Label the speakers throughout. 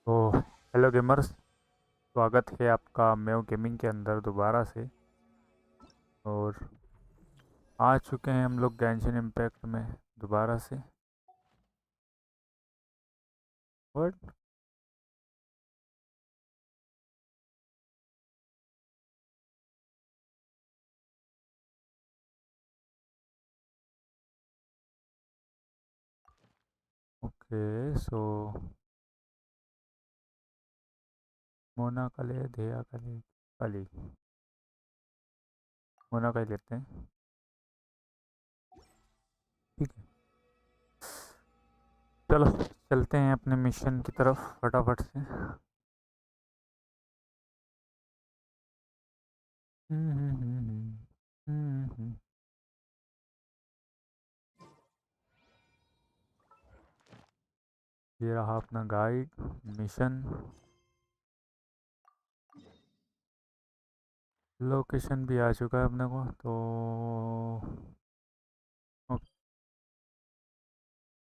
Speaker 1: तो hello gamers, स्वागत है आपका मेव गेमिंग के अंदर दोबारा से। और आ चुके हैं हम लोग गैंशन इम्पैक्ट में दोबारा से। और ओके, सो मोना कले धेया कले कली, मोना का ही लेते हैं। ठीक है, चलो चलते हैं अपने मिशन की तरफ फटाफट से। हम्म हम्म हम्म हम्म, ये रहा अपना गाइड मिशन। लोकेशन भी आ चुका है अपने को तो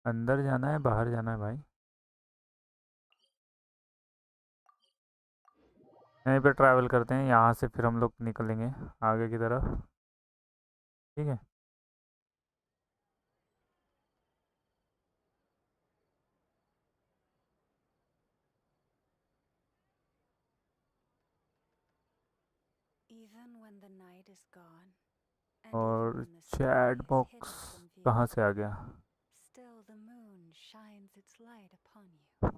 Speaker 1: अंदर जाना है बाहर जाना है भाई? यहीं पे ट्रैवल करते हैं, यहाँ से फिर हम लोग निकलेंगे आगे की तरफ। ठीक है।
Speaker 2: Even when the night is gone, and even
Speaker 1: और
Speaker 2: when the sky
Speaker 1: chat
Speaker 2: is
Speaker 1: box
Speaker 2: hidden from
Speaker 1: कहाँ
Speaker 2: view,
Speaker 1: से आ गया?
Speaker 2: still the moon shines its light upon you.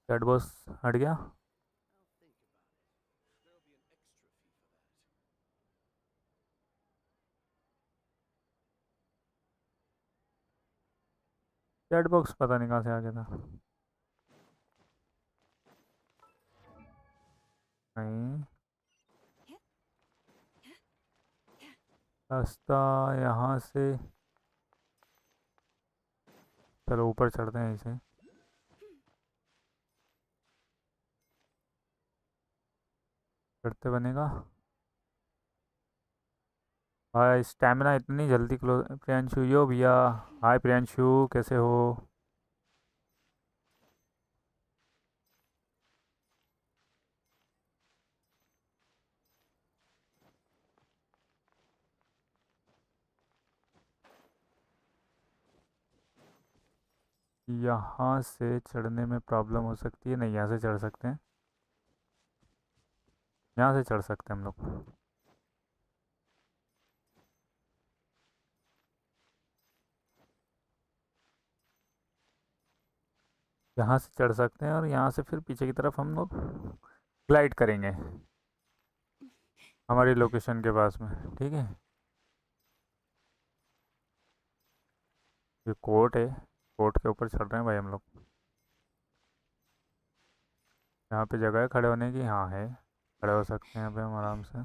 Speaker 1: Chat box हट गया। चैट बॉक्स पता नहीं कहाँ से आ गया था। नहीं, रास्ता यहाँ से। चलो ऊपर चढ़ते हैं इसे। चढ़ते बनेगा। हाय, स्टैमिना इतनी जल्दी क्लोज? प्रियांशु यो भैया। हाय प्रियांशु, कैसे हो? यहाँ से चढ़ने में प्रॉब्लम हो सकती है, नहीं यहाँ से चढ़ सकते हैं। यहाँ से चढ़ सकते हैं हम लोग। यहाँ से चढ़ सकते हैं और यहाँ से फिर पीछे की तरफ हम लोग ग्लाइड करेंगे हमारी लोकेशन के पास में। ठीक है, ये कोर्ट है, कोर्ट के ऊपर चढ़ रहे हैं भाई हम लोग। यहाँ पे जगह है खड़े होने की? हाँ है, खड़े हो सकते हैं यहाँ पे हम आराम से।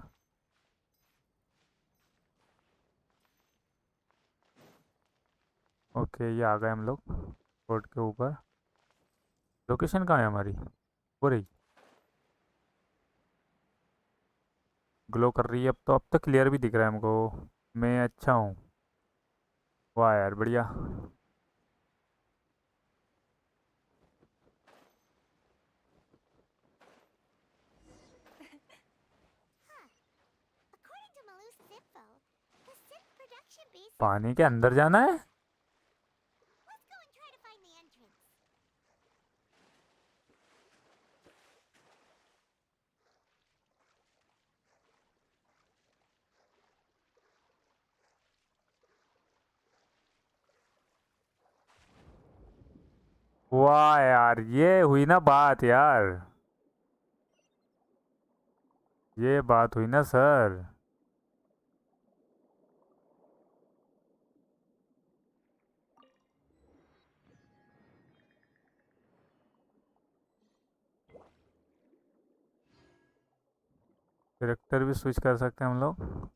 Speaker 1: ओके, ये आ गए हम लोग कोर्ट के ऊपर। लोकेशन कहाँ है हमारी? हो रही, ग्लो कर रही है अब तो। अब तो क्लियर भी दिख रहा है हमको। मैं अच्छा हूँ। वाह यार, बढ़िया।
Speaker 3: According to Malou's info, the synth production base is
Speaker 1: पानी के अंदर जाना है?
Speaker 3: Let's go and try to find the entrance.
Speaker 1: वाह यार, ये हुई ना बात यार। ये बात हुई ना सर। कैरेक्टर भी स्विच कर सकते हैं हम लोग।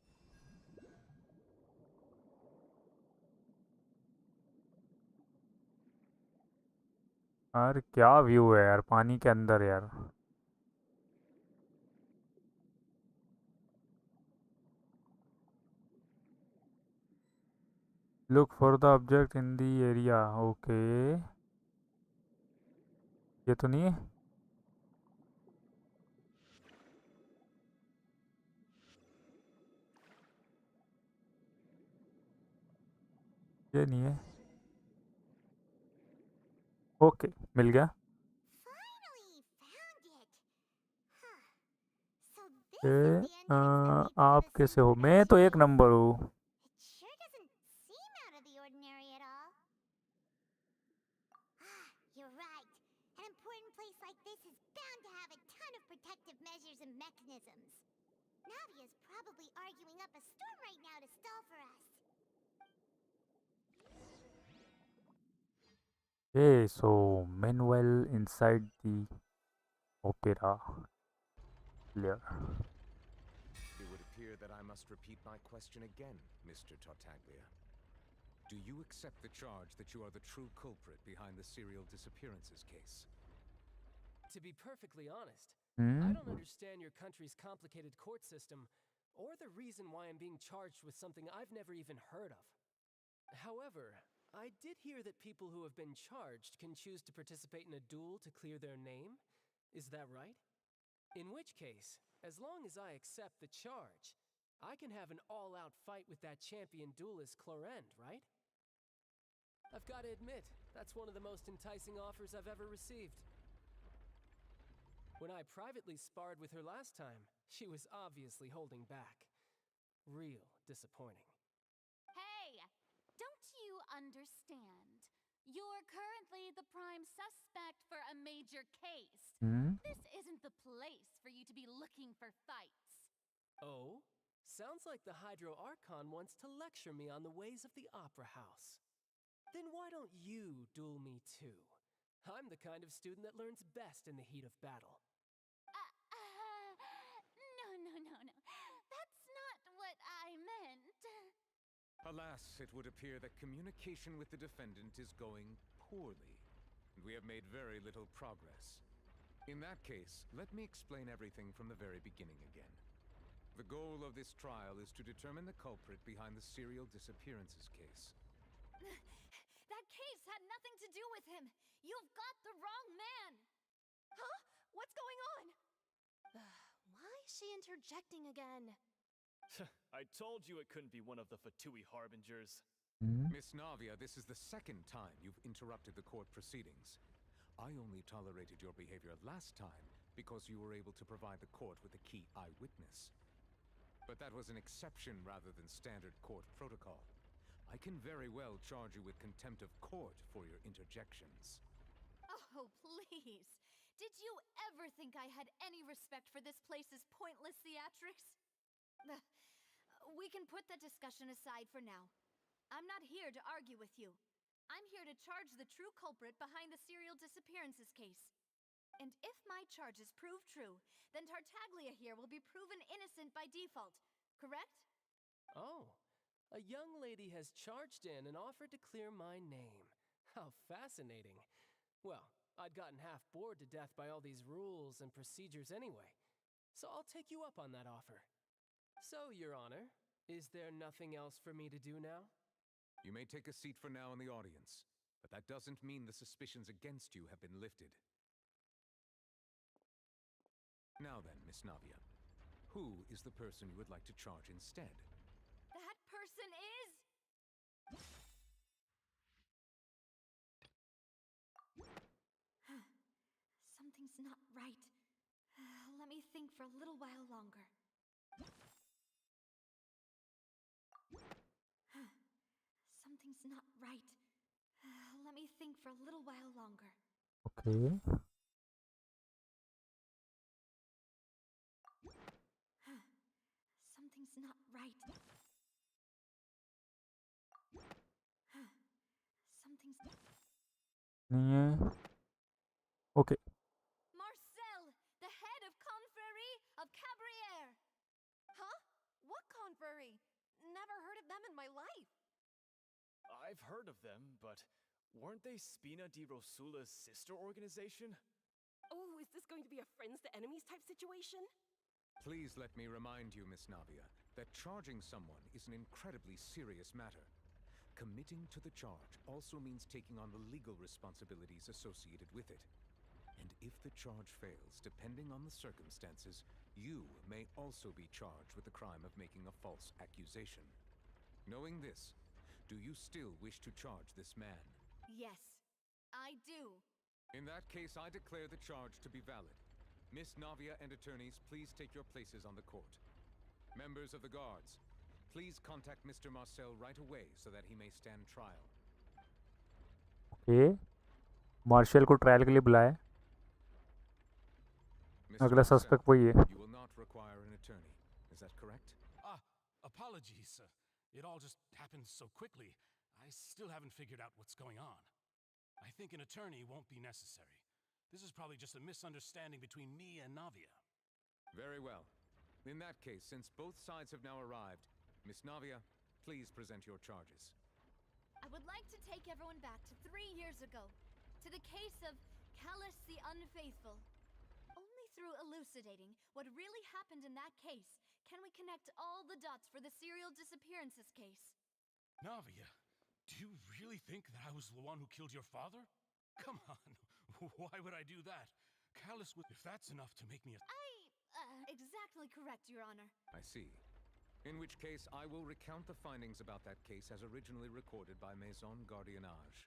Speaker 1: यार क्या व्यू है यार पानी के अंदर यार। Look for the object in the area. Okay, ये तो नहीं है। ये नहीं है। ओके, मिल गया।
Speaker 3: Finally found it. Huh. So this
Speaker 1: A,
Speaker 3: is the entrance that leads to
Speaker 1: आप
Speaker 3: the
Speaker 1: कैसे
Speaker 3: synth
Speaker 1: हो? मैं तो एक
Speaker 3: production unit.
Speaker 1: नंबर हूँ।
Speaker 3: It sure doesn't seem out of the ordinary at all. Ah, you're right. An important place like this is bound to have a ton of protective measures and mechanisms. Navia's probably arguing up a storm right now to stall for us.
Speaker 1: Hey, so meanwhile inside the opera layer.
Speaker 4: It would appear that I must repeat my question again, Mr. Tartaglia. Do you accept the charge that you are the true culprit behind the serial disappearances case?
Speaker 5: To be perfectly honest,
Speaker 1: Hmm?
Speaker 5: I don't understand your country's complicated court system, or the reason why I'm being charged with something I've never even heard of. However, I did hear that people who have been charged can choose to participate in a duel to clear their name. Is that right? In which case, as long as I accept the charge, I can have an all-out fight with that champion duelist Clorend, right? I've got to admit, that's one of the most enticing offers I've ever received. When I privately sparred with her last time, she was obviously holding back. Real disappointing.
Speaker 6: Hey, don't you understand? You're currently the prime suspect for a major case.
Speaker 1: Hmm?
Speaker 6: This isn't the place for you to be looking for fights.
Speaker 5: Oh? Sounds like the Hydro Archon wants to lecture me on the ways of the Opera House. Then why don't you duel me too? I'm the kind of student that learns best in the heat of battle.
Speaker 6: No. That's not what I meant.
Speaker 4: Alas, it would appear that communication with the defendant is going poorly, and we have made very little progress. In that case, let me explain everything from the very beginning again. The goal of this trial is to determine the culprit behind the serial disappearances case.
Speaker 6: That case had nothing to do with him. You've got the wrong man. Huh? What's going on? Why is she interjecting again?
Speaker 7: I told you it couldn't be one of the Fatui harbingers.
Speaker 1: Hmm?
Speaker 4: Miss Navia, this is the second time you've interrupted the court proceedings. I only tolerated your behavior last time because you were able to provide the court with a key eyewitness. But that was an exception rather than standard court protocol. I can very well charge you with contempt of court for your interjections.
Speaker 6: Oh, please. Did you ever think I had any respect for this place's pointless theatrics? We can put that discussion aside for now. I'm not here to argue with you. I'm here to charge the true culprit behind the serial disappearances case. And if my charges prove true, then Tartaglia here will be proven innocent by default, correct?
Speaker 5: Oh, a young lady has charged in and offered to clear my name. How fascinating. Well, I'd gotten half bored to death by all these rules and procedures anyway, so I'll take you up on that offer. So, Your Honor, is there nothing else for me to do now?
Speaker 4: You may take a seat for now in the audience, but that doesn't mean the suspicions against you have been lifted. Now then, Miss Navia, who is the person you would like to charge instead?
Speaker 6: That person is... Something's not right. Let me think for a little while longer. Something's not right. Let me think for a little while longer.
Speaker 1: Okay.
Speaker 6: Something's not right. Something's...
Speaker 1: नहीं है। Okay.
Speaker 6: Marcel, the head of confrérie of Cabriere. Huh? What confrérie? Never heard of them in my life.
Speaker 7: I've heard of them, but weren't they Spina di Rosula's sister organization?
Speaker 8: Oh, is this going to be a friends to enemies type situation?
Speaker 4: Please let me remind you, Miss Navia, that charging someone is an incredibly serious matter. Committing to the charge also means taking on the legal responsibilities associated with it. And if the charge fails, depending on the circumstances, you may also be charged with the crime of making a false accusation. Knowing this, do you still wish to charge this man?
Speaker 6: Yes, I do.
Speaker 4: In that case, I declare the charge to be valid. Miss Navia and attorneys, please take your places on the court. Members of the guards, please contact Mr. Marcel right away so that he may stand trial.
Speaker 1: Okay Marshal को trial के लिए बुलाया
Speaker 4: Mr.
Speaker 1: अगला
Speaker 4: Marcel,
Speaker 1: suspect वही है
Speaker 4: you will not require an attorney. Is that correct?
Speaker 9: Apologies. It all just happened so quickly. I still haven't figured out what's going on. I think an attorney won't be necessary. This is probably just a misunderstanding between me and Navia.
Speaker 4: Very well. In that case, since both sides have now arrived, Miss Navia, please present your charges.
Speaker 6: I would like to take everyone back to 3 years ago, to the case of Callus the Unfaithful. Only through elucidating what really happened in that case can we connect all the dots for the serial disappearances case.
Speaker 9: Navia, do you really think that I was the one who killed your father? Come on, why would I do that? Callus would... If that's enough to make me a...
Speaker 6: Exactly correct, Your Honor.
Speaker 4: I see. In which case, I will recount the findings about that case as originally recorded by Maison Gardiennage.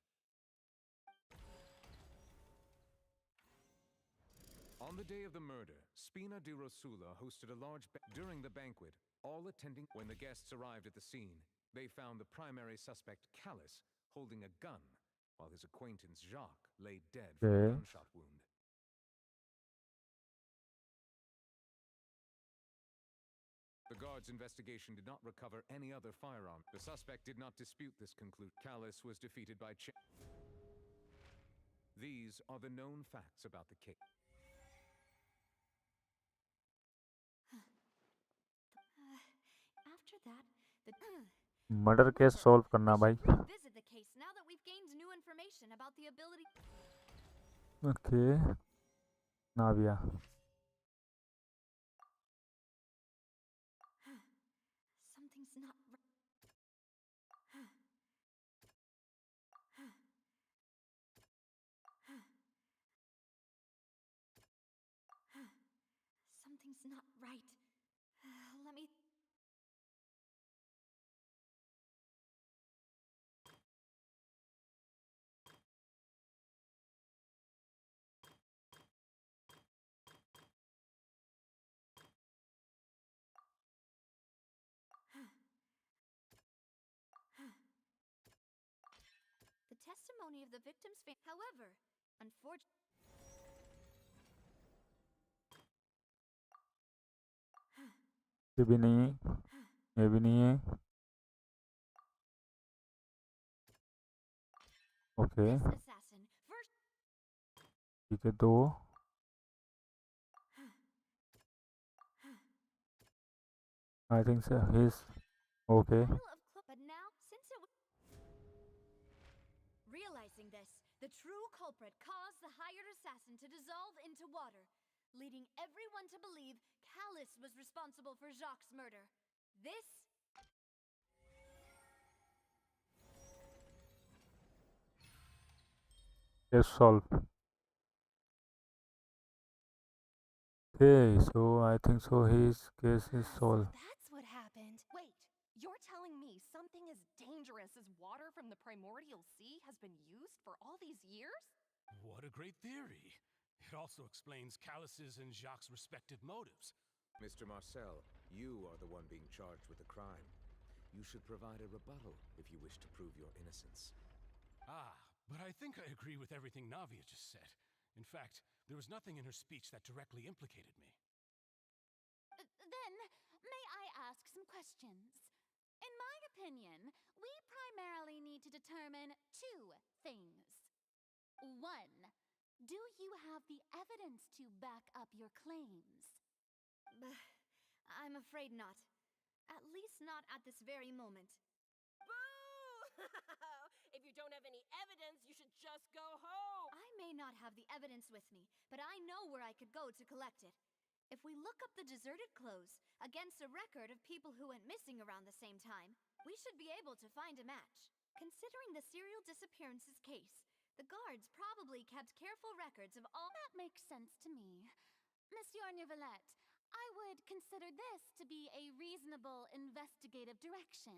Speaker 4: On the day of the murder, Spina di Rosula hosted a large during the banquet, all attending. When the guests arrived at the scene, they found the primary suspect, Callus, holding a gun, while his acquaintance, Jacques, lay dead from a gunshot wound. The guard's investigation did not recover any other firearm. The suspect did not dispute this conclusion. Callus was defeated by These are the known facts about the case.
Speaker 6: After that, the
Speaker 1: murder case solve करना भाई
Speaker 6: revisit the case now that we've gained new information about the ability.
Speaker 1: Okay Navia
Speaker 6: Something's not right. Something's not right. Let me... The testimony of the victim's family. However, unfortunately...
Speaker 1: ये भी नहीं है ये भी नहीं है ओके
Speaker 6: This assassin first...
Speaker 1: ठीक है दो I think so his okay
Speaker 6: But now, since it was... Realizing this, the true culprit caused the hired assassin to dissolve into water, leading everyone to believe Callus was responsible for Jacques' murder. This...
Speaker 1: is solved. Okay, so I think so his case is solved.
Speaker 8: That's what happened. Wait, you're telling me something as dangerous as water from the primordial sea has been used for all these years?
Speaker 9: What a great theory. It also explains Callus's and Jacques' respective motives.
Speaker 4: Mr. Marcel, you are the one being charged with the crime. You should provide a rebuttal if you wish to prove your innocence.
Speaker 9: But I think I agree with everything Navia just said. In fact, there was nothing in her speech that directly implicated me.
Speaker 6: Then, may I ask some questions? In my opinion, we primarily need to determine 2 things. 1, do you have the evidence to back up your claims? I'm afraid not. At least not at this very moment.
Speaker 8: Boo! If you don't have any evidence, you should just go home!
Speaker 6: I may not have the evidence with me, but I know where I could go to collect it. If we look up the deserted clothes against a record of people who went missing around the same time, we should be able to find a match. Considering the serial disappearances case, The guards probably kept careful records of all.
Speaker 10: That makes sense to me. Monsieur Neuvillette, I would consider this to be a reasonable investigative direction.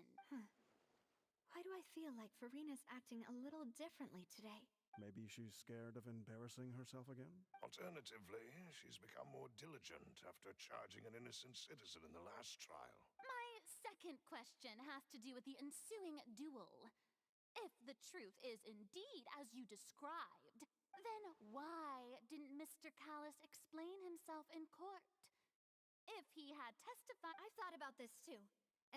Speaker 2: Why do I feel like Furina's acting a little differently today?
Speaker 11: Maybe she's scared of embarrassing herself again?
Speaker 12: Alternatively, she's become more diligent after charging an innocent citizen in the last trial.
Speaker 10: My second question has to do with the ensuing duel. If the truth is indeed as you described, then why didn't Mr. Callis explain himself in court? If he had testified...
Speaker 6: I thought about this too.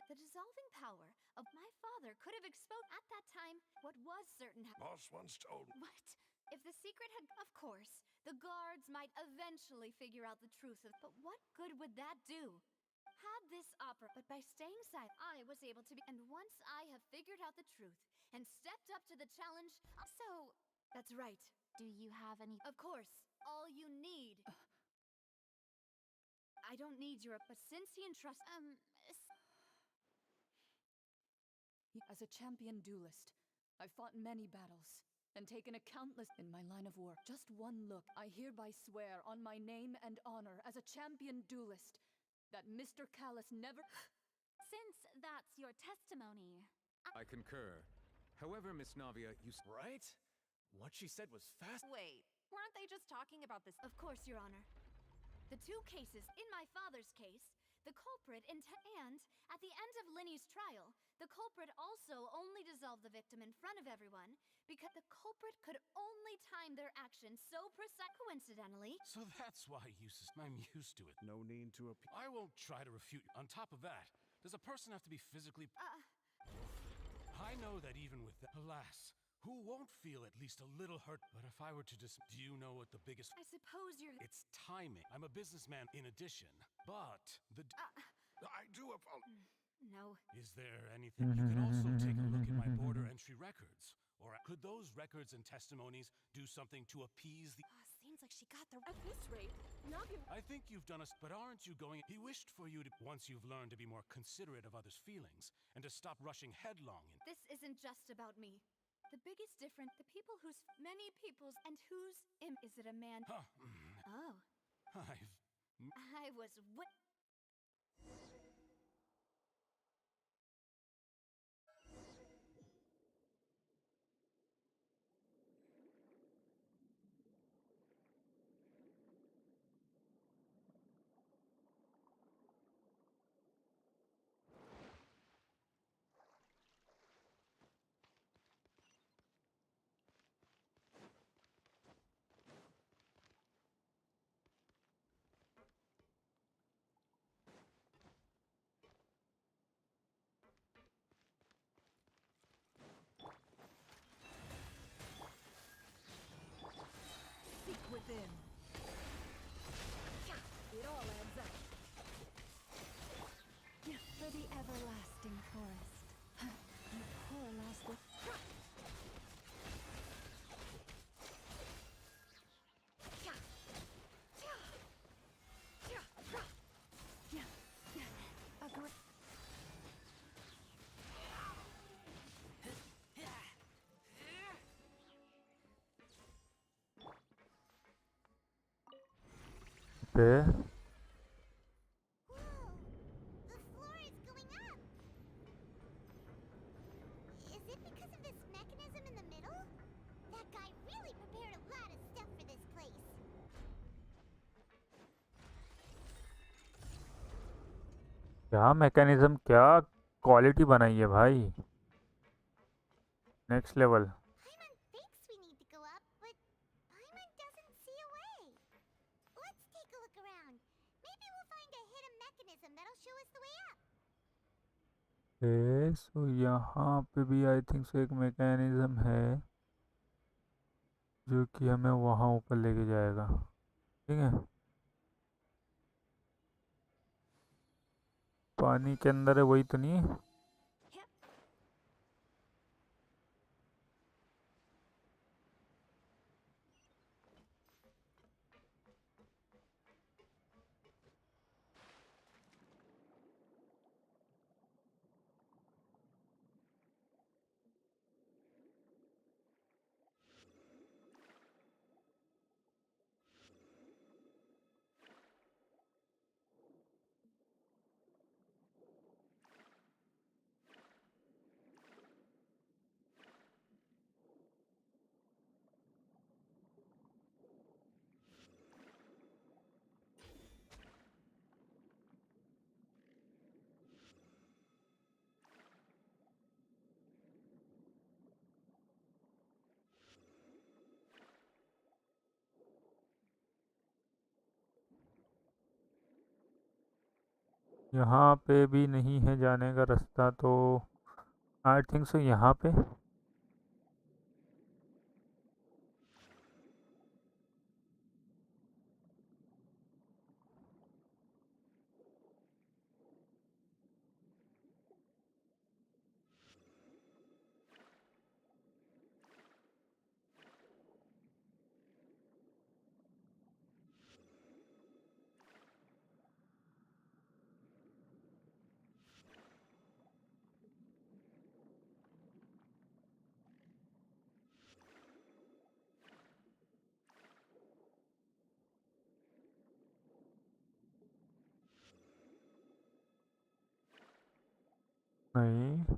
Speaker 6: The dissolving power of my father could have exposed at that time what was certain.
Speaker 12: Boss once told me.
Speaker 6: What? If the secret had... Of course, the guards might eventually figure out the truth of... But what good would that do? Had this opera... But by staying silent, I was able to be... And once I have figured out the truth and stepped up to the challenge...
Speaker 10: So...
Speaker 6: That's right.
Speaker 10: Do you have any...
Speaker 6: Of course. All you need... I don't need your... But since he entrusts...
Speaker 13: As a champion duelist, I've fought many battles and taken a countless in my line of work. Just one look, I hereby swear on my name and honor as a champion duelist that Mr. Callis never...
Speaker 10: Since that's your testimony...
Speaker 4: I concur. However, Miss Navia, you...
Speaker 7: Right? What she said was fast.
Speaker 8: Wait, weren't they just talking about this?
Speaker 6: Of course, Your Honor. The two cases, in my father's case, the culprit and at the end of Linny's trial, the culprit also only dissolved the victim in front of everyone because the culprit could only time their actions so coincidentally.
Speaker 9: So that's why I'm used to it.
Speaker 11: No need to appeal.
Speaker 9: I won't try to refute. On top of that, does a person have to be physically... I know that even with that, alas, who won't feel at least a little hurt? But if I were to do you know what the biggest...
Speaker 6: I suppose you're...
Speaker 9: It's timing. I'm a businessman in addition, but the...
Speaker 12: I do apologize.
Speaker 6: No.
Speaker 9: Is there anything... You could also take a look at my border entry records. Or could those records and testimonies do something to appease the...
Speaker 8: Seems like she got the...
Speaker 13: At this rate, Navia...
Speaker 9: I think you've done us... But aren't you going... He wished for you to... Once you've learned to be more considerate of others' feelings, and to stop rushing headlong in...
Speaker 6: This isn't just about me. The biggest difference, the people whose... Many people's... And whose... Is it a man...
Speaker 9: Huh.
Speaker 6: Oh. I was...
Speaker 13: Within. It all adds up.
Speaker 2: For the everlasting forest. You poor last...
Speaker 13: Agar...
Speaker 1: पे
Speaker 3: Whoa! The floor is going up! Is it because of this mechanism in the middle? That guy really prepared a lot of stuff for this place.
Speaker 1: क्या mechanism, क्या quality बनाई है भाई, next level.
Speaker 3: Paimon thinks we need to go up, but Paimon doesn't see a way. Let's take a look around. Maybe we'll find a hidden mechanism that'll show us the way up.
Speaker 1: सो यहाँ पे भी I think so एक mechanism है जो कि हमें वहाँ ऊपर लेके जाएगा. ठीक है, पानी के अंदर है, वही तो नहीं है? यहाँ पे भी नहीं है जाने का रास्ता, तो आई थिंक सो यहाँ पे। नहीं,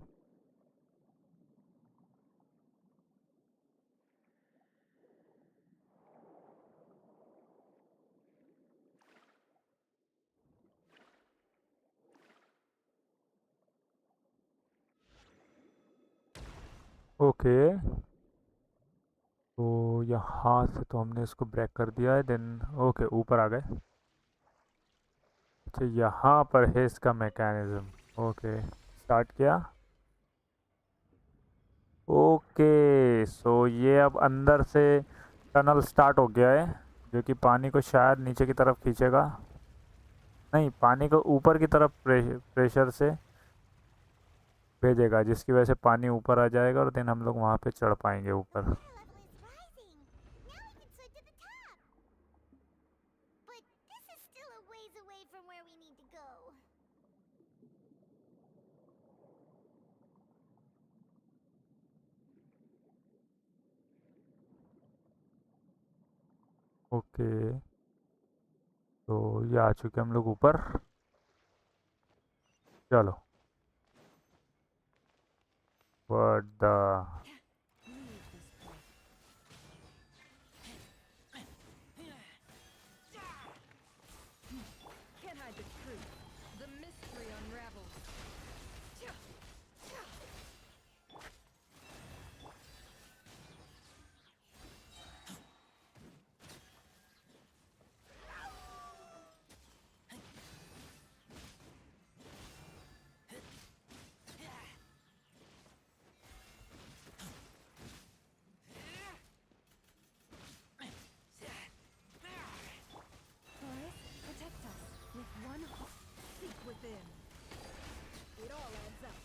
Speaker 1: ओके। तो यहाँ से तो हमने इसको ब्रेक कर दिया है, देन ओके ऊपर आ गए। अच्छा यहाँ पर है इसका मैकेनिज्म। ओके, स्टार्ट किया। ओके, सो ये अब अंदर से टनल स्टार्ट हो गया है, जो कि पानी को शायद नीचे की तरफ खींचेगा। नहीं, पानी को ऊपर की तरफ प्रेशर से भेजेगा, जिसकी वजह से पानी ऊपर आ जाएगा और देन हम लोग वहाँ पे चढ़ पाएंगे ऊपर। ओके, तो ये आ चुके हम लोग ऊपर। चलो, what the.
Speaker 13: Can't hide the truth. The mystery unravels. Forest, protect us with one heart. Seek within. It all adds up.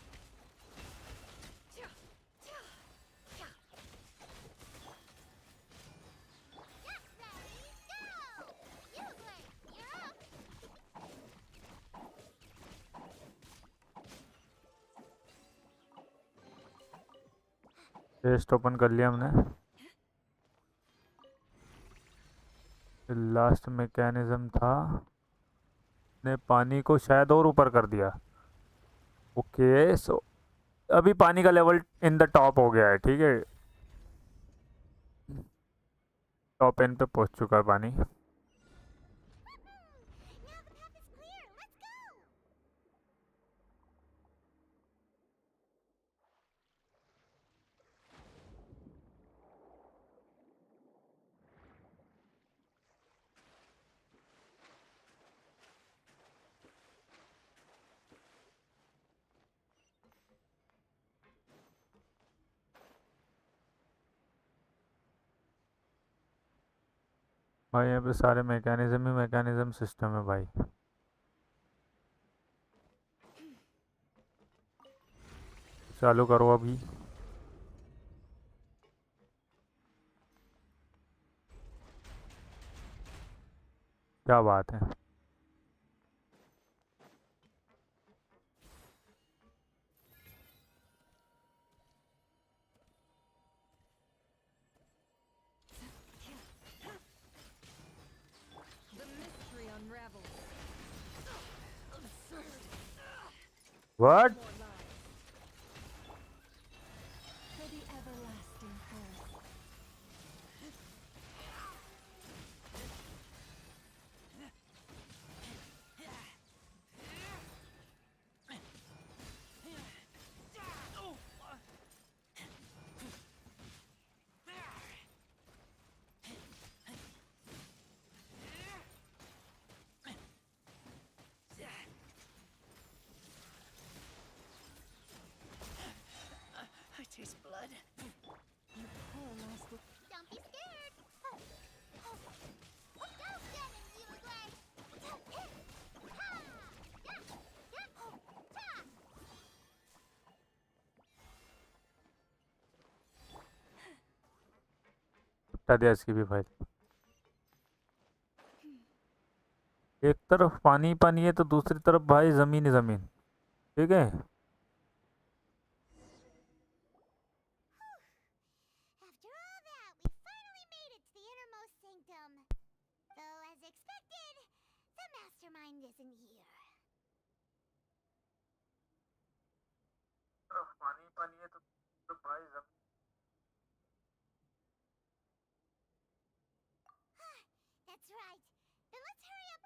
Speaker 1: Chest open कर लिया हमने। लास्ट मैकेनिज्म था, ने पानी को शायद और ऊपर कर दिया। ओके, सो अभी पानी का लेवल इन द टॉप हो गया है, ठीक है। टॉप एंड पे पहुंच चुका है पानी। भाई यहाँ पे सारे मैकेनिज्म ही मैकेनिज्म सिस्टम है भाई। चालू करो अभी। क्या बात है।
Speaker 13: The mystery unravels. Absurd.
Speaker 1: What?
Speaker 2: For the everlasting forest.
Speaker 1: निपटा दिया इसकी भी फाइल। एक तरफ पानी पानी है तो दूसरी तरफ भाई ज़मीन ही ज़मीन। ठीक है।
Speaker 3: After all that, we finally made it to the innermost sanctum. Though, as expected, the mastermind isn't here.
Speaker 1: तरफ पानी पानी है तो भाई ज़मीन।
Speaker 3: That's right. Then let's hurry up.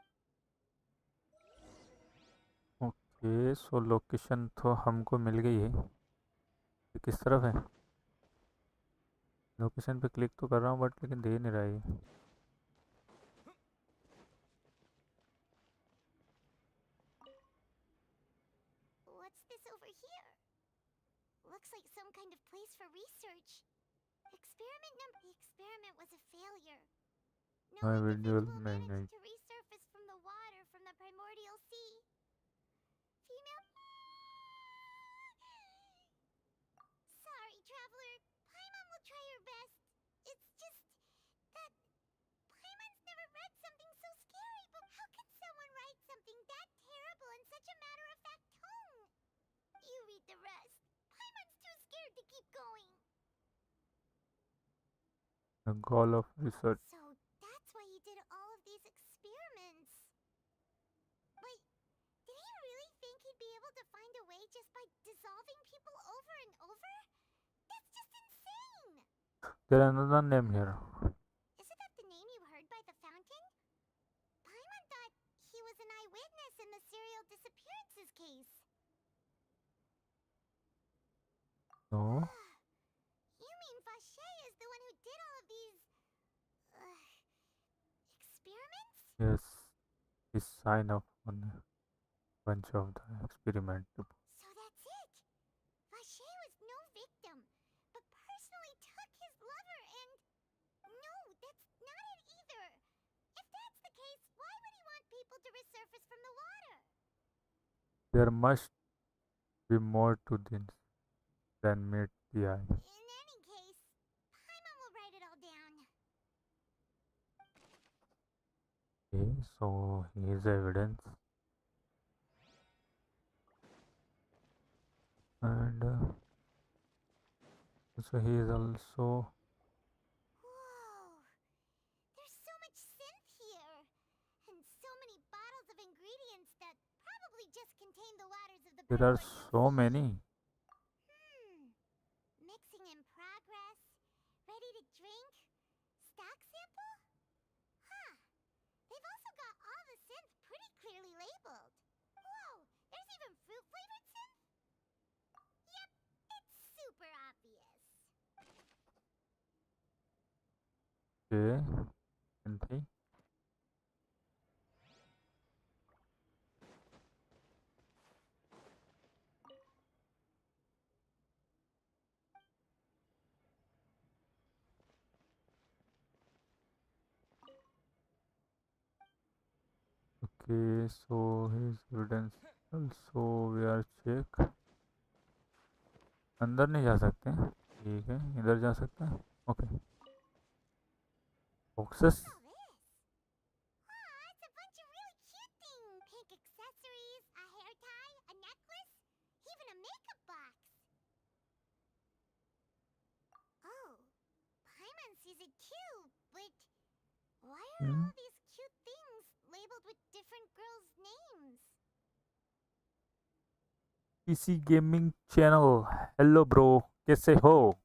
Speaker 1: Okay, so location तो हमको मिल गई है। ये किस तरफ है? लोकेशन पे क्लिक तो कर रहा हूँ बट लेकिन दे नहीं रहा है ये।
Speaker 3: What's this over here? Looks like some kind of place for research. The experiment was a failure. No
Speaker 1: My
Speaker 3: individual
Speaker 1: visual
Speaker 3: managed
Speaker 1: magnet.
Speaker 3: to resurface from the water from the primordial sea. Female. Sorry, traveler. Paimon will try her best. It's just that Paimon's never read something so scary, but how can someone write something that terrible in such a matter-of-fact tone? You read the rest. Paimon's too scared to keep going.
Speaker 1: The goal of research.
Speaker 3: So that's why he did all of these experiments. Wait, did he really think he'd be able to find a way just by dissolving people over and over? That's just insane!
Speaker 1: There is another name here.
Speaker 3: Isn't that the name you heard by the fountain? Paimon thought he was an eyewitness in the serial disappearances case.
Speaker 1: No.
Speaker 3: You mean Vache is the one who did all of these... experiments?
Speaker 1: Yes. Is sign up on a bunch of the experiment.
Speaker 3: So that's it! Vache was no victim, but personally took his lover and... No, that's not it either! If that's the case, why would he want people to resurface from the water?
Speaker 1: There must be more to this than meet the eye.
Speaker 3: In any case, Paimon will write it all down.
Speaker 1: Okay, so here's evidence. And so he is also...
Speaker 3: Whoa! There's so much synth here! And so many bottles of ingredients that probably just contain the waters of the
Speaker 1: There are
Speaker 3: primordial
Speaker 1: so
Speaker 3: sea.
Speaker 1: many.
Speaker 3: Mixing in progress. Ready to drink? Stock sample? Huh. They've also got all the synth pretty clearly labeled. Whoa! There's even fruit-flavored synth? Yep, it's super obvious.
Speaker 1: Okay. And see. Okay, so his evidence also we are check. अंदर नहीं जा सकते, ठीक है, इधर जा सकते हैं। Okay, boxes.
Speaker 3: It's a bunch of really cute things. Pink accessories, a hair tie, a necklace, even a makeup box. Oh, Paimon sees it too, but why are all these cute things labeled with different girls' names?
Speaker 1: PC Gaming Channel. Hello bro, कैसे हो?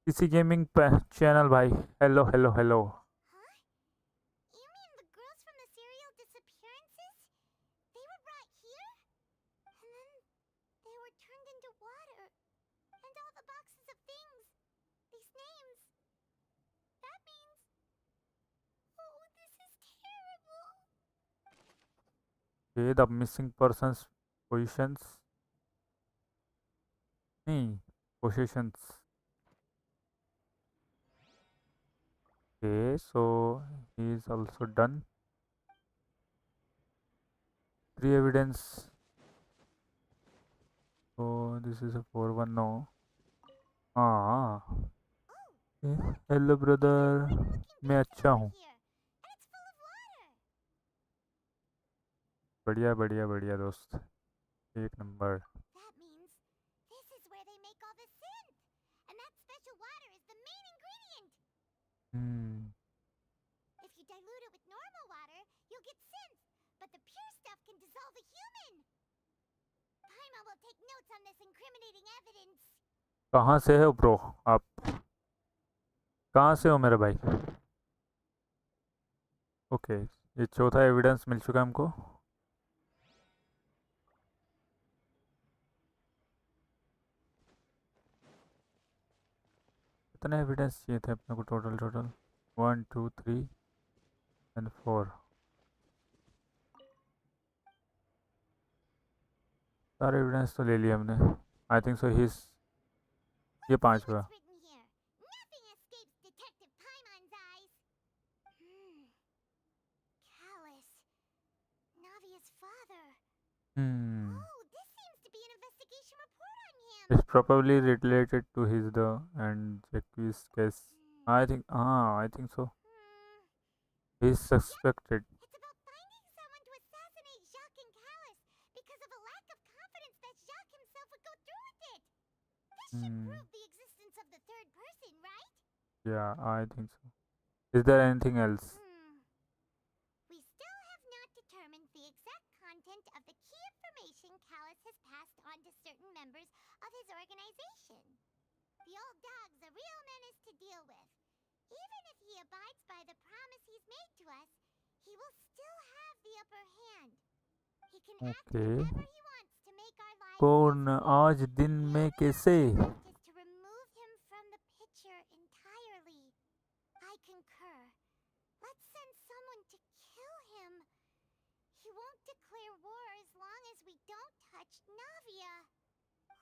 Speaker 1: PC Gaming Channel भाई. Hello, hello, hello.
Speaker 3: Huh? You mean the girls from the serial disappearances? They were brought here? And then they were turned into water. And all the boxes of things. These names. That means... Oh, this is terrible.
Speaker 1: Okay, the missing persons positions. Positions. Okay, so he is also done. 3 evidence. So this is a 4-1 now. Ah.
Speaker 3: Oh,
Speaker 1: hello brother, मैं अच्छा हूँ। बढ़िया बढ़िया बढ़िया दोस्त, एक number.
Speaker 3: That means this is where they make all the synth. And that special water is the main ingredient. If you dilute it with normal water, you'll get synth. But the pure stuff can dissolve a human. Paimon will take notes on this incriminating evidence.
Speaker 1: कहाँ से हो bro आप? कहाँ से हो मेरे भाई? Okay, ये चौथा एविडेंस मिल चुका है हमको। कितने एविडेंस चाहिए थे अपने को टोटल? 1 2 3 एंड 4। सारे एविडेंस तो ले लिए हमने। आई थिंक सो हिज, ये 5वां।
Speaker 3: Nothing escapes Detective Paimon's eyes. Callus. Navia's father. Oh, this seems to be an investigation report on him.
Speaker 1: It's probably related to his the and Jacques case. I think so. He's suspected.
Speaker 3: It's about finding someone to assassinate Jacques and Callus because of a lack of confidence that Jacques himself would go through with it. This should prove the existence of the third person, right?
Speaker 1: Yeah, I think so. Is there anything else?
Speaker 3: We still have not determined the exact content of the key information Callus has passed on to certain members of his organization. The old dog's a real menace to deal with. Even if he abides by the promise he's made to us, he will still have the upper hand. He can act whenever he wants to make our lives
Speaker 1: कौन आज दिन में कैसे?
Speaker 3: is to remove him from the picture entirely. I concur. Let's send someone to kill him. He won't declare war as long as we don't touch Navia.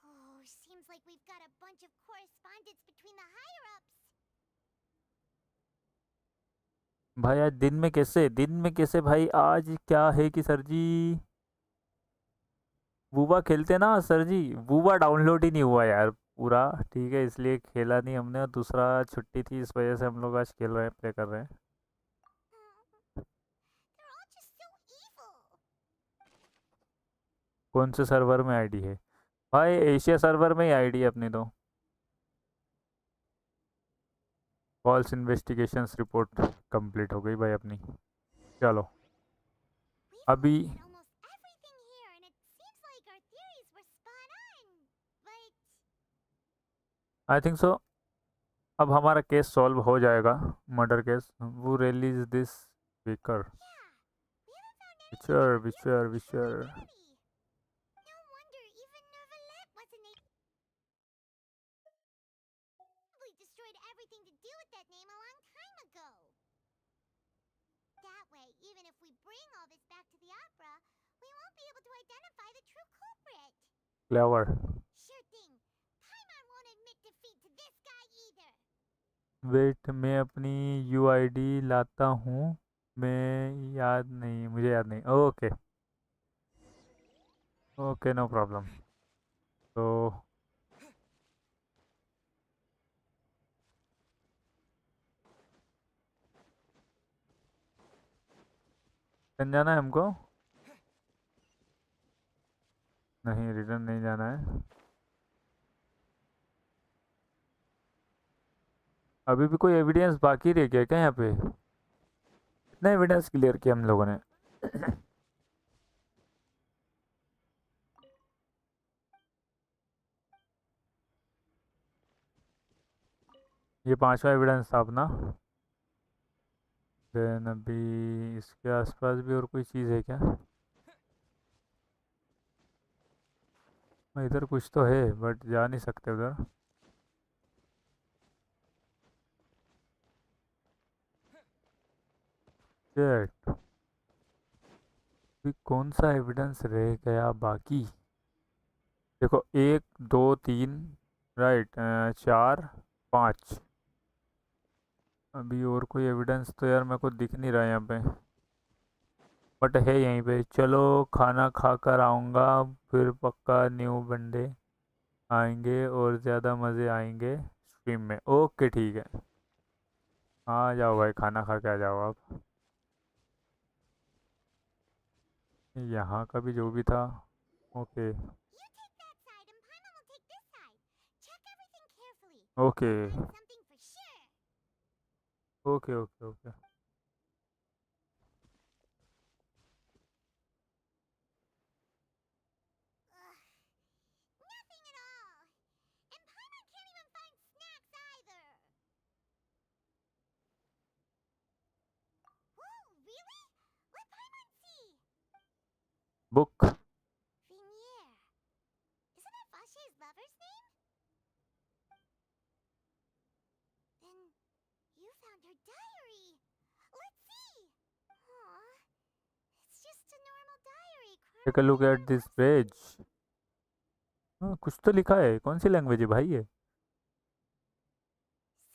Speaker 3: Oh, seems like we've got a bunch of correspondence between the higher-ups.
Speaker 1: भाई आज दिन में कैसे? दिन में कैसे भाई? आज क्या है कि सर जी वूबा खेलते ना सर जी। वूबा डाउनलोड ही नहीं हुआ यार पूरा, ठीक है, इसलिए खेला नहीं हमने। और दूसरा छुट्टी थी, इस वजह से हम लोग आज खेल रहे हैं, प्ले कर रहे हैं। कौन से सर्वर में आईडी है भाई? एशिया सर्वर में ही आईडी है अपनी तो। फॉल्स इन्वेस्टिगेशंस रिपोर्ट कंप्लीट हो गई भाई अपनी। चलो अभी आई थिंक सो अब हमारा केस सॉल्व हो जाएगा, मर्डर केस। वो रिलीज दिस विकर विचर विचर विचर।
Speaker 3: Even if we bring all this back to the opera, we won't be able to identify the true culprit.
Speaker 1: Clever.
Speaker 3: Sure thing. Paimon won't admit defeat to this guy either.
Speaker 1: Wait, मैं अपनी UID लाता हूँ। मुझे याद नहीं। Okay okay, no problem. तो return जाना है हमको? नहीं, रिटर्न नहीं जाना है। अभी भी कोई एविडेंस बाकी रह गया क्या यहाँ पे? कितना एविडेंस क्लियर किया हम लोगों ने? ये 5वां एविडेंस था अपना। देन अभी इसके आसपास भी और कोई चीज़ है क्या? इधर कुछ तो है बट जा नहीं सकते उधर। कौन सा एविडेंस रह गया बाकी? देखो 1 2 3 राइट, 4 5। अभी और कोई एविडेंस तो यार मेरे को दिख नहीं रहा है यहाँ पे, बट है यहीं पे। चलो खाना खा कर आऊँगा, फिर पक्का न्यू बंदे आएंगे और ज़्यादा मज़े आएंगे स्ट्रीम में। ओके ठीक है। हाँ जाओ भाई, खाना खा के आ जाओ आप। यहाँ का भी जो भी था। Okay
Speaker 3: You take that side and Paimon will take this side. Check everything carefully.
Speaker 1: Okay
Speaker 3: We'll find something for sure.
Speaker 1: Okay okay okay.
Speaker 3: Ugh, nothing at all. And Paimon can't even find snacks either. Whoa, really? Let Paimon see.
Speaker 1: Book.
Speaker 3: Vinier. Isn't that Vache's lover's name? Then you found her diary. Let's see. Aw, it's just a normal diary.
Speaker 1: Take a look at this page. हाँ कुछ तो लिखा है, कौन सी language है भाई ये?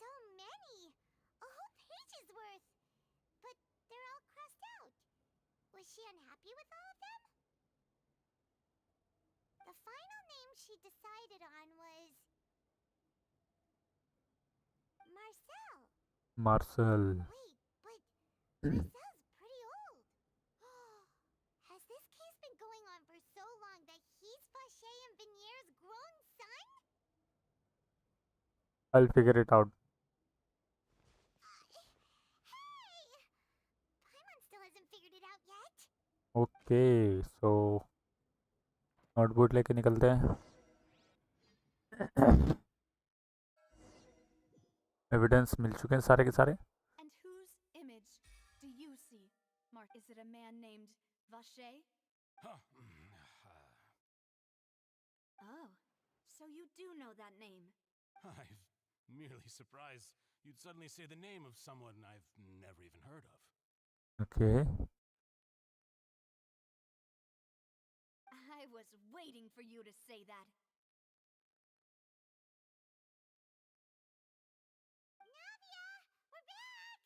Speaker 3: So many. A whole page's worth. But they're all crossed out. Was she unhappy with all of them? The final name she decided on was Marcel.
Speaker 1: Marshal.
Speaker 3: Wait, but Marcel's pretty old. Has this case been going on for so long that he's Vache and Vinier's grown son?
Speaker 1: I'll figure it out.
Speaker 3: Hey! Paimon still hasn't figured it out yet.
Speaker 1: Okay so notebook लेके निकलते हैं। Evidence मिल चुके हैं सारे के सारे।
Speaker 6: And whose image do you see? Mark, is it a man named Vache?
Speaker 9: Huh.
Speaker 6: Oh, so you do know that name.
Speaker 9: I'm merely surprised you'd suddenly say the name of someone I've never even heard of.
Speaker 1: Okay
Speaker 6: I was waiting for you to say that.
Speaker 3: Navia! We're back!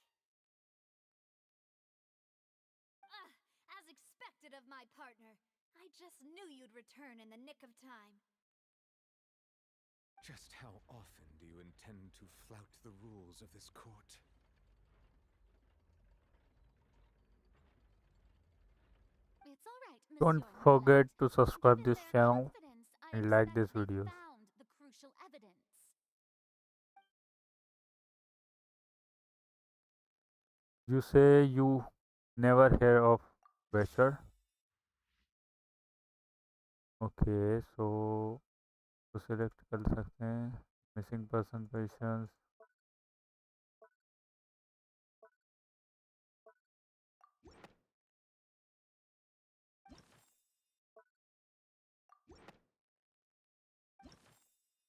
Speaker 6: As expected of my partner. I just knew you'd return in the nick of time.
Speaker 4: Just how often do you intend to flout the rules of this court?
Speaker 10: It's all right,
Speaker 1: Don't
Speaker 10: Monsieur
Speaker 1: forget
Speaker 10: Roulette.
Speaker 1: to subscribe
Speaker 10: Given
Speaker 1: this
Speaker 10: their
Speaker 1: channel
Speaker 10: confidence, I
Speaker 1: and like
Speaker 10: expect
Speaker 1: this
Speaker 10: they
Speaker 1: video.
Speaker 10: found the crucial evidence.
Speaker 1: You say you never hear of Basher? Okay so तो select कर सकते हैं missing person positions.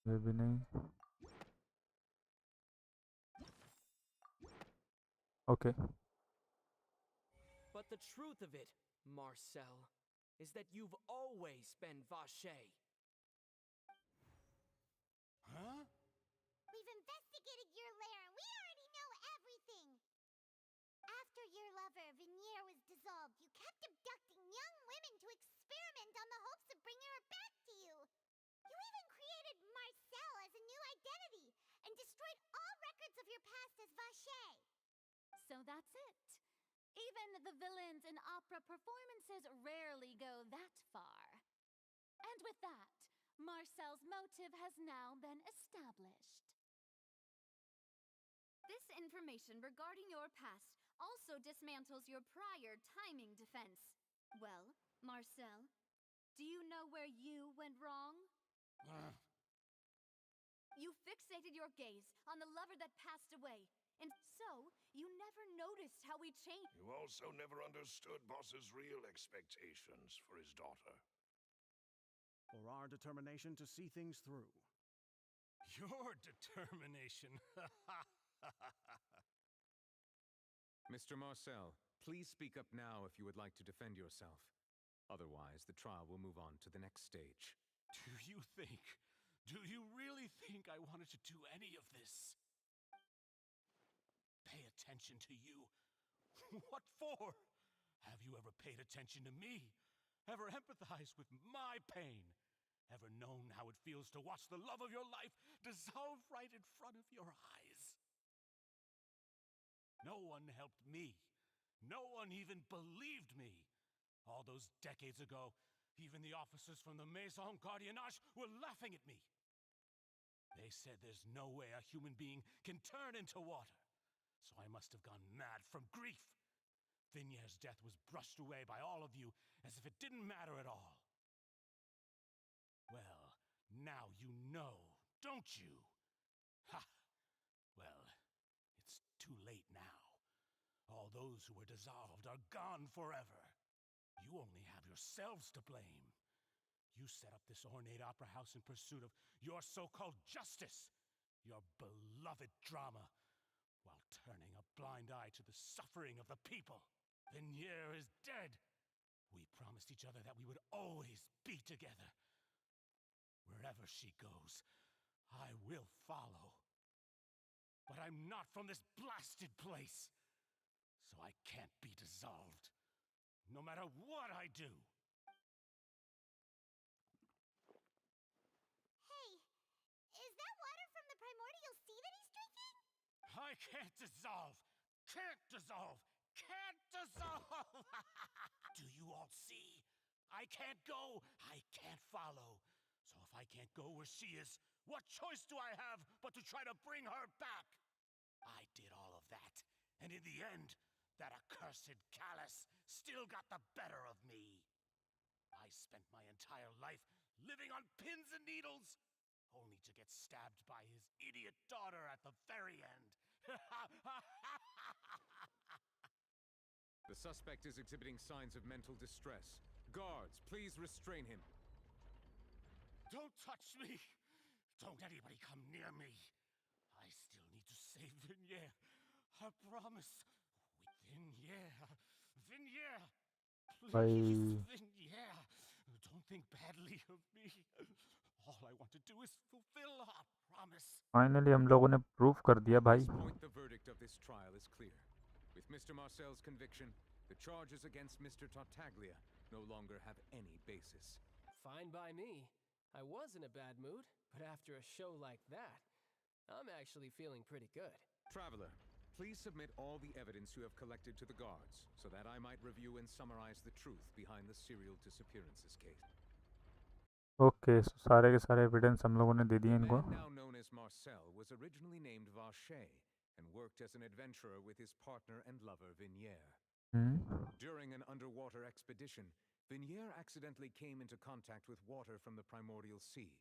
Speaker 1: ये भी नहीं। Okay
Speaker 7: But the truth of it, Marcel, is that you've always been Vache.
Speaker 9: Huh?
Speaker 3: We've investigated your lair and we already know everything. After your lover, Vinier, was dissolved, you kept abducting young women to experiment on the hopes of bringing her back to you. You even created Marcel as a new identity and destroyed all records of your past as Vache.
Speaker 10: So that's it. Even the villains in opera performances rarely go that far. And with that, Marcel's motive has now been established.
Speaker 6: This information regarding your past also dismantles your prior timing defense. Well, Marcel, do you know where you went wrong? You fixated your gaze on the lover that passed away, and so you never noticed how he changed.
Speaker 12: You also never understood Boss's real expectations for his daughter.
Speaker 11: Or our determination to see things through.
Speaker 9: Your determination.
Speaker 4: Mr. Marcel, please speak up now if you would like to defend yourself. Otherwise, the trial will move on to the next stage.
Speaker 9: Do you really think I wanted to do any of this? Pay attention to you? What for? Have you ever paid attention to me? Ever empathized with my pain? Ever known how it feels to watch the love of your life dissolve right in front of your eyes? one helped me. No one even believed me. All those decades ago, even the officers from the Maison Gardiennage were laughing at me. They said there's no way a human being can turn into water. So I must have gone mad from grief. Vignier's death was brushed away by all of you as if it didn't matter at all. Well, now you know, don't you? Ha! Well, it's too late now. All those who were dissolved are gone forever. You only have yourselves to blame. You set up this ornate opera house in pursuit of your so-called justice, your beloved drama, while turning a blind eye to the suffering of the people. Vignier is dead. We promised each other that we would always be together. Wherever she goes, I will follow. But I'm not from this blasted place, so I can't be dissolved, no matter what I do.
Speaker 3: Is that water from the primordial sea that he's drinking?
Speaker 9: I can't dissolve! Can't dissolve! Can't dissolve! Do you all see? I can't go, I can't follow. So if I can't go where she is, what choice do I have but to try to bring her back? I did all of that, and in the end, that accursed callus still got the better of me. I spent my entire life living on pins and needles, only to get stabbed by his idiot daughter at the very end.
Speaker 4: The suspect is exhibiting signs of mental distress. Guards, please restrain him.
Speaker 9: Don't touch me! Don't anybody come near me! I still need to save Vignier. I promise. Vignier. Vignier! Please, Vignier. Don't think badly of me. All I want to do is fulfill our promise.
Speaker 1: Finally हम लोगों ने proof कर दिया भाई.
Speaker 4: At this point, the verdict of this trial is clear. With Mr. Marcel's conviction, the charges against Mr. Tartaglia no longer have any basis.
Speaker 5: Fine by me. I was in a bad mood, but after a show like that, I'm actually feeling pretty good.
Speaker 4: Traveler, please submit all the evidence you have collected to the guards, so that I might review and summarize the truth behind the serial disappearances case.
Speaker 1: Okay सारे के सारे evidence हम लोगों ने दे दिए
Speaker 4: The
Speaker 1: इनको.
Speaker 4: man now known as Marcel was originally named Vacher and worked as an adventurer with his partner and lover Vignier. During an underwater expedition, Vignier accidentally came into contact with water from the primordial sea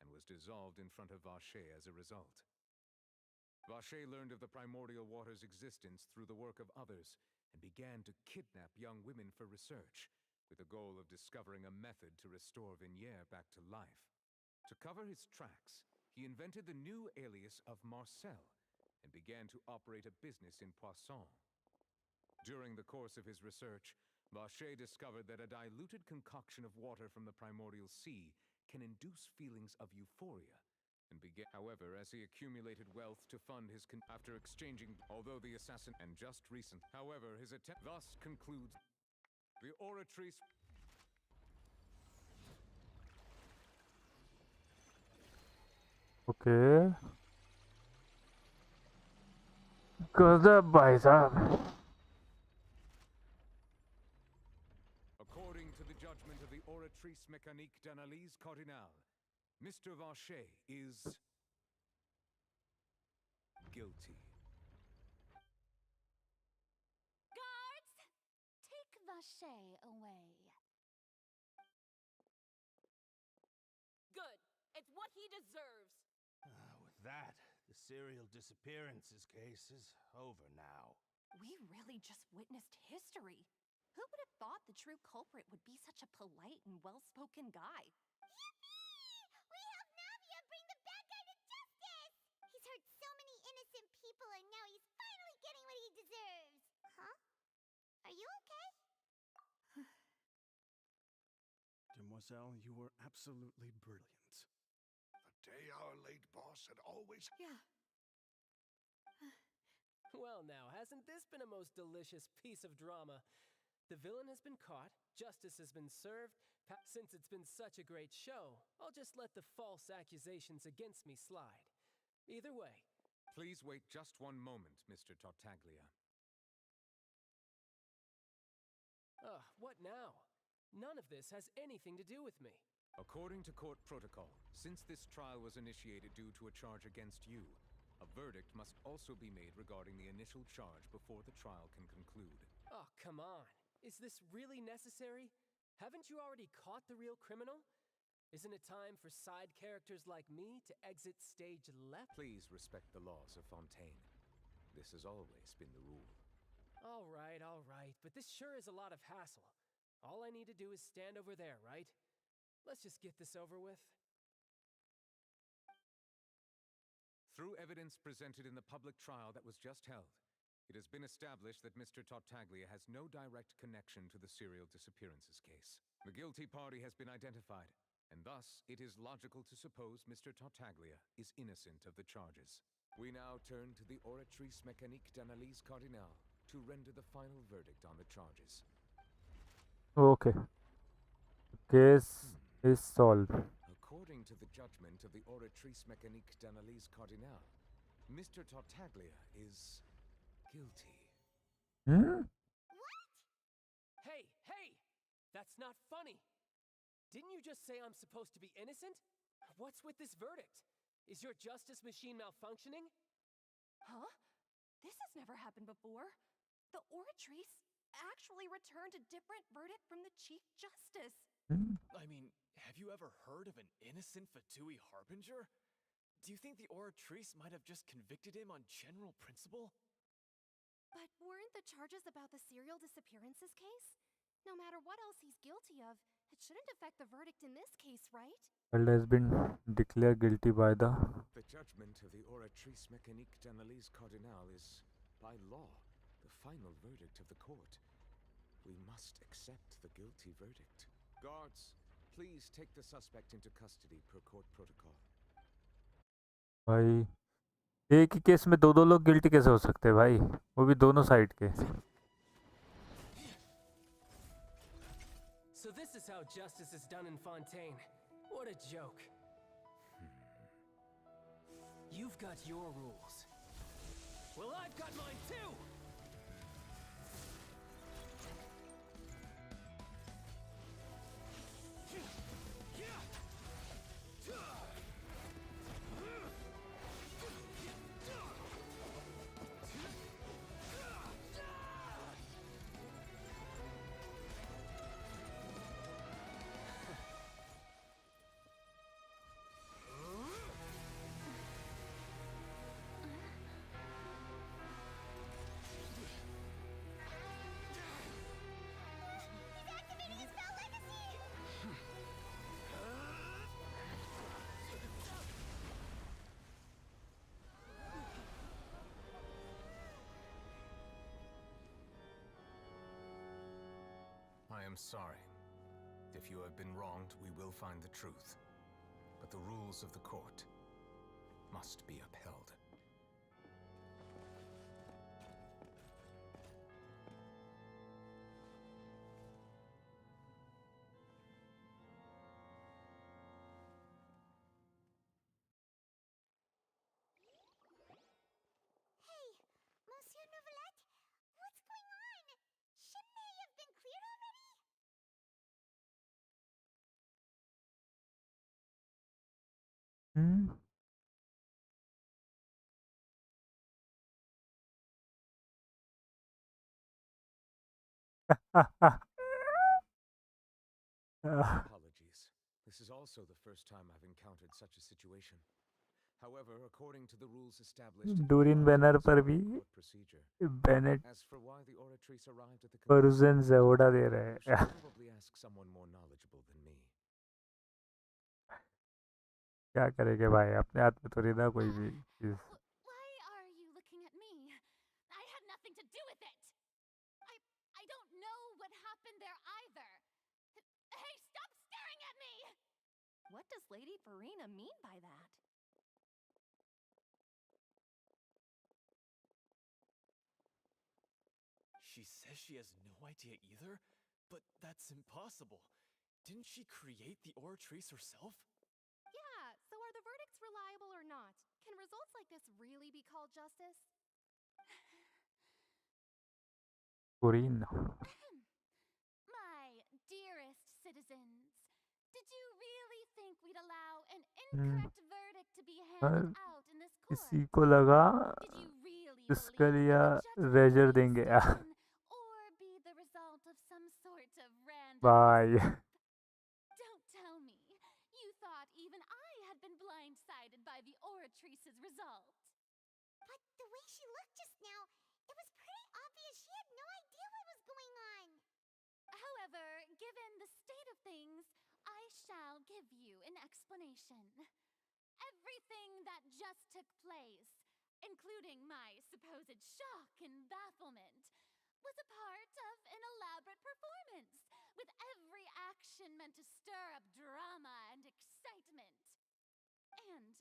Speaker 4: and was dissolved in front of Vacher as a result. Vacher learned of the primordial water's existence through the work of others and began to kidnap young women for research, with the goal of discovering a method to restore Vignier back to life. To cover his tracks, he invented the new alias of Marcel and began to operate a business in Poisson. During the course of his research, Vacher discovered that a diluted concoction of water from the primordial sea can induce feelings of euphoria, and began. However, as he accumulated wealth to fund his after exchanging, although the assassin and just recent, however, his attempt thus concludes the oratrice.
Speaker 1: Okay गजब भाई साहब.
Speaker 4: According to the judgment of the oratrice mécanique d'analyse cardinale, Mr. Vacher is guilty.
Speaker 10: Guards! Take Vacher away.
Speaker 8: Good. It's what he deserves.
Speaker 11: With that, the serial disappearances case is over now.
Speaker 8: We really just witnessed history. Who would have thought the true culprit would be such a polite and well-spoken guy?
Speaker 3: Yippee! We helped Navia bring the bad guy to justice! He's hurt so many innocent people and now he's finally getting what he deserves! Huh? Are you okay?
Speaker 11: Demoiselle, you were absolutely brilliant.
Speaker 12: The day our late boss had always...
Speaker 13: Yeah.
Speaker 5: Well now, hasn't this been a most delicious piece of drama? The villain has been caught, justice has been served. Since it's been such a great show, I'll just let the false accusations against me slide. Either way.
Speaker 4: Please wait just one moment, Mr. Tartaglia.
Speaker 5: What now? None of this has anything to do with me.
Speaker 4: According to court protocol, since this trial was initiated due to a charge against you, a verdict must also be made regarding the initial charge before the trial can conclude.
Speaker 5: Oh, come on. Is this really necessary? Haven't you already caught the real criminal? Isn't it time for side characters like me to exit stage left?
Speaker 4: Please respect the laws of Fontaine. This has always been the rule.
Speaker 5: All right, but this sure is a lot of hassle. All I need to do is stand over there, right? Let's just get this over with.
Speaker 4: Through evidence presented in the public trial that was just held, it has been established that Mr. Tartaglia has no direct connection to the serial disappearances case. The guilty party has been identified, and thus it is logical to suppose Mr. Tartaglia is innocent of the charges. We now turn to the Oratrice Mécanique d'Analyse Cardinale to render the final verdict on the charges.
Speaker 1: Okay. Case is solved.
Speaker 4: According to the judgment of the Oratrice Mécanique d'Analyse Cardinale, Mr. Tartaglia is guilty.
Speaker 5: Hey! That's not funny! Didn't you just say I'm supposed to be innocent? What's with this verdict? Is your justice machine malfunctioning?
Speaker 8: Huh? This has never happened before. The Oratrice actually returned a different verdict from the Chief Justice.
Speaker 7: I mean, have you ever heard of an innocent Fatui Harbinger? Do you think the Oratrice might have just convicted him on general principle?
Speaker 8: But weren't the charges about the serial disappearances case? No matter what else he's guilty of, it shouldn't affect the verdict in this case, right?
Speaker 1: Child has been declared guilty by the...
Speaker 4: The judgment of the Oratrice Mécanique d'Analyse Cardinale is, by law, the final verdict of the court. We must accept the guilty verdict. Guards, please take the suspect into custody per court protocol.
Speaker 1: भाई एक ही case में दो लोग guilty कैसे हो सकते हैं भाई, वो भी दोनों साइड के.
Speaker 5: So this is how justice is done in Fontaine. What a joke. You've got your rules. Well, I've got mine too!
Speaker 4: I am sorry. If you have been wronged, we will find the truth. But the rules of the court must be upheld.
Speaker 3: Hey, Monsieur Novelette, what's going on? Shouldn't they have been cleared already?
Speaker 4: Apologies. This is also the first time I've encountered such a situation. However, according to the rules established
Speaker 1: during banner पर भी
Speaker 4: court procedure,
Speaker 1: Bennett
Speaker 4: as for why the Oratrice arrived at the
Speaker 1: परुजन ज़ेवोडा दे रहे
Speaker 4: you should
Speaker 1: हैं.
Speaker 4: probably ask someone more knowledgeable than me.
Speaker 1: क्या करेंगे भाई, अपने हाथ में थोड़ी ना कोई भी चीज़.
Speaker 10: Why are you looking at me? I had nothing to do with it. I don't know what happened there either. Hey, stop staring at me!
Speaker 8: What does Lady Furina mean by that?
Speaker 7: She says she has no idea either, but that's impossible. Didn't she create the Oratrice herself?
Speaker 8: Yeah, so are the verdicts reliable or not? Can results like this really be called justice?
Speaker 1: Furina.
Speaker 10: My the correct verdict to be
Speaker 1: her
Speaker 10: handed out in this court?
Speaker 1: किसी को लगा
Speaker 10: Did you really
Speaker 1: इसके
Speaker 10: believe
Speaker 1: लिए
Speaker 10: that the judgment
Speaker 1: razor
Speaker 10: being
Speaker 1: देंगे
Speaker 10: spoken or be the result of some sort of random
Speaker 1: by
Speaker 10: mishap? Don't tell me. You thought even I had been blindsided by the oratrice's result.
Speaker 3: But the way she looked just now, it was pretty obvious she had no idea what was going on.
Speaker 10: However, given the state of things, I shall give you an explanation. Everything that just took place, including my supposed shock and bafflement, was a part of an elaborate performance, with every action meant to stir up drama and excitement. And,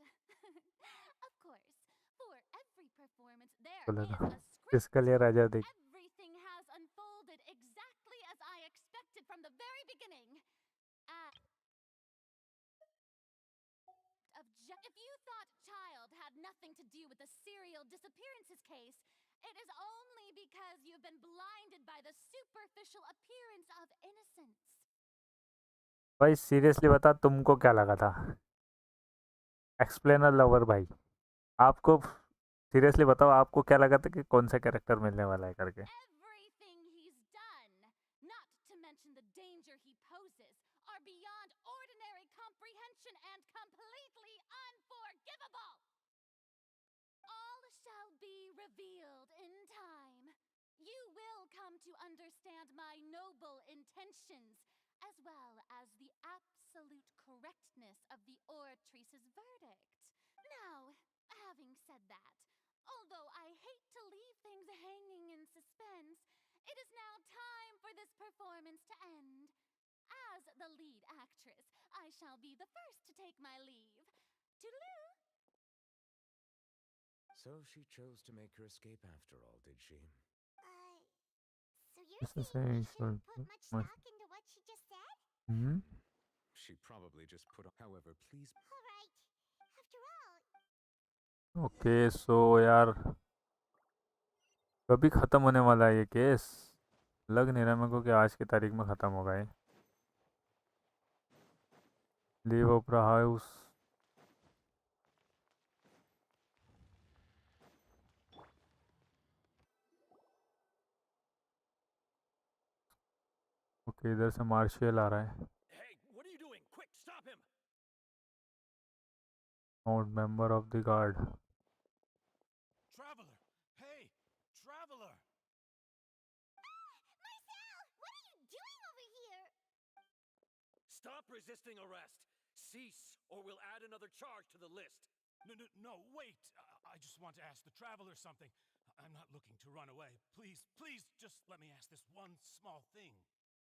Speaker 10: of course, for every performance, there
Speaker 1: को
Speaker 10: is
Speaker 1: लगा
Speaker 10: a script.
Speaker 1: इसके लिए राजा देख
Speaker 10: Everything has unfolded exactly as I expected from the very beginning. If you thought child had nothing to do with the serial disappearances case, it is only because you've been blinded by the superficial appearance of innocence.
Speaker 1: भाई seriously बता तुमको क्या लगा था explainer lover भाई आपको seriously बताओ आपको क्या लगा था कि कौन सा कैरेक्टर मिलने वाला है करके
Speaker 10: Everything he's done, not to mention the danger he poses, are beyond ordinary comprehension and completely unforgivable. All shall be revealed in time. You will come to understand my noble intentions, as well as the absolute correctness of the oratrice's verdict. Now, having said that, although I hate to leave things hanging in suspense, it is now time for this performance to end. As the lead actress, I shall be the first to take my leave. Toodaloo!
Speaker 4: So she chose to make her escape after all, did she?
Speaker 3: So you're
Speaker 1: This is
Speaker 3: saying we
Speaker 1: a
Speaker 3: shouldn't
Speaker 1: short-
Speaker 3: put much stock into what she just said?
Speaker 1: Hmm
Speaker 4: She probably just put. However, please.
Speaker 3: Alright. After all,
Speaker 1: okay so यार कभी ख़त्म होने वाला है ये case लग नहीं रहा मेरे को कि आज की तारीख में ख़त्म होगा ये लीव ओपरा हाउस ओके इधर से मार्शियल आ रहा है
Speaker 7: Hey, what are you doing? Quick, stop him!
Speaker 1: Not member of the guard
Speaker 9: Traveler! Hey! Traveler!
Speaker 3: Marcel, what are you doing over here?
Speaker 7: Stop resisting arrest! Cease, or we'll add another charge to the list.
Speaker 9: No, wait! I just want to ask the traveler something. I'm not looking to run away. Please, just let me ask this one small thing.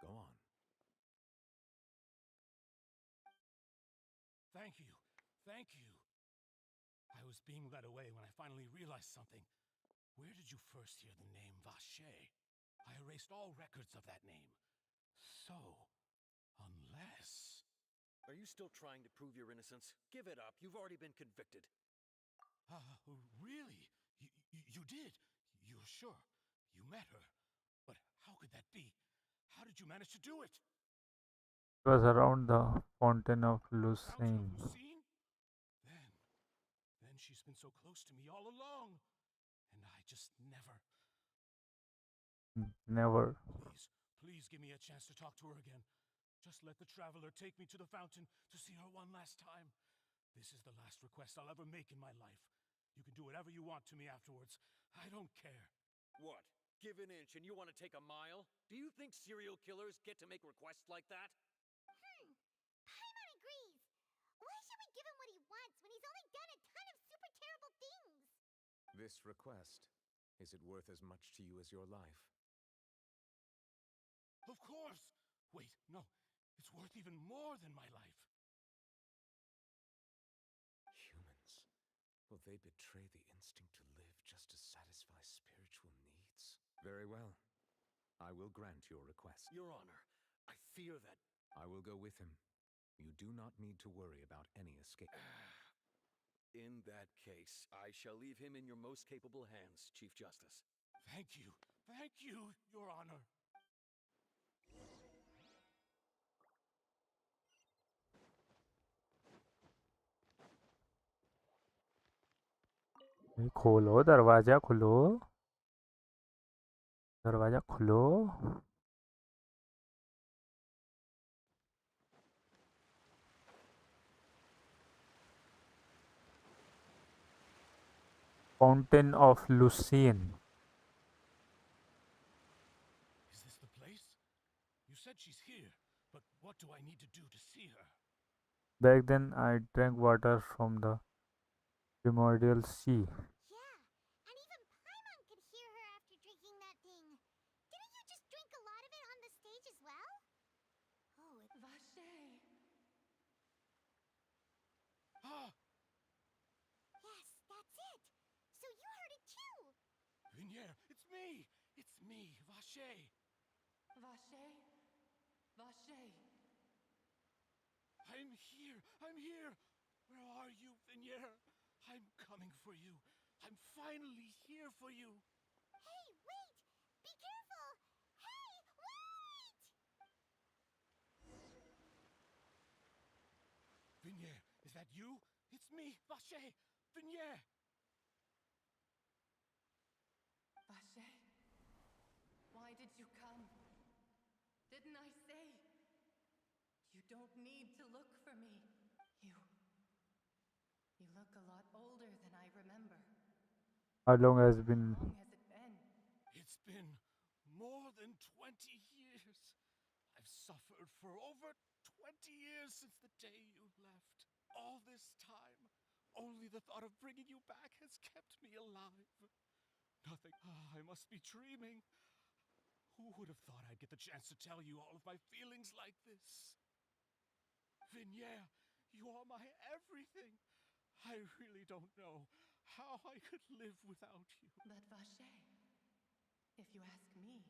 Speaker 4: Go on.
Speaker 9: Thank you. I was being led away when I finally realized something. Where did you first hear the name Vache? I erased all records of that name. So, unless...
Speaker 7: Are you still trying to prove your innocence? Give it up. You've already been convicted.
Speaker 9: Really? You did? You're sure? You met her? But how could that be? How did you manage to do it?
Speaker 1: It was around the Fontaine of
Speaker 9: Fountain
Speaker 1: Lucine.
Speaker 9: of Lucine? Then she's been so close to me all along. And I just never...
Speaker 1: Never.
Speaker 9: Please give me a chance to talk to her again. Just let the traveler take me to the fountain to see her one last time. This is the last request I'll ever make in my life. You can do whatever you want to me afterwards. I don't care.
Speaker 7: What? Give an inch and you want to take a mile? Do you think serial killers get to make requests like that?
Speaker 3: Paimon agrees. Why should we give him what he wants when he's only done a ton of super terrible things?
Speaker 4: This request, is it worth as much to you as your life?
Speaker 9: Of course! Wait, no. It's worth even more than my life.
Speaker 4: Humans. Will they betray the instinct to live just to satisfy spiritual needs? Very well. I will grant your request.
Speaker 7: Your Honor, I fear that...
Speaker 4: I will go with him. You do not need to worry about any escape.
Speaker 7: In that case, I shall leave him in your most capable hands, Chief Justice.
Speaker 9: Thank you, Your Honor.
Speaker 1: ये खोलो दरवाजा, खोलो दरवाजा, खोलो। Fountain of Lucian.
Speaker 9: Is this the place? You said she's here, but what do I need to do to see her?
Speaker 1: Back then I drank water from the primordial sea.
Speaker 3: Yeah, and even Paimon could hear her after drinking that thing. Didn't you just drink a lot of it on the stage as well? Oh, it...
Speaker 5: Vache!
Speaker 9: Ah!
Speaker 3: Yes, that's it! So you heard it too!
Speaker 9: Vinier, it's me! It's me, Vache!
Speaker 5: Vache? Vache!
Speaker 9: I'm here! I'm here! Where are you, Vinier? I'm coming for you. I'm finally here for you.
Speaker 3: Hey, wait! Be careful! Hey, wait!
Speaker 9: Vinier, is that you? It's me, Vache! Vinier!
Speaker 5: Vache? Why did you come? Didn't I say? You don't need to look for me. You look a lot older than I remember.
Speaker 1: How long has
Speaker 5: How
Speaker 1: been?
Speaker 5: long has it been?
Speaker 9: It's been more than 20 years. I've suffered for over 20 years since the day you left. All this time, only the thought of bringing you back has kept me alive. Nothing. Ah, I must be dreaming. Who would have thought I'd get the chance to tell you all of my feelings like this? Vinier, you are my everything. I really don't know how I could live without you.
Speaker 5: But Vache, if you ask me,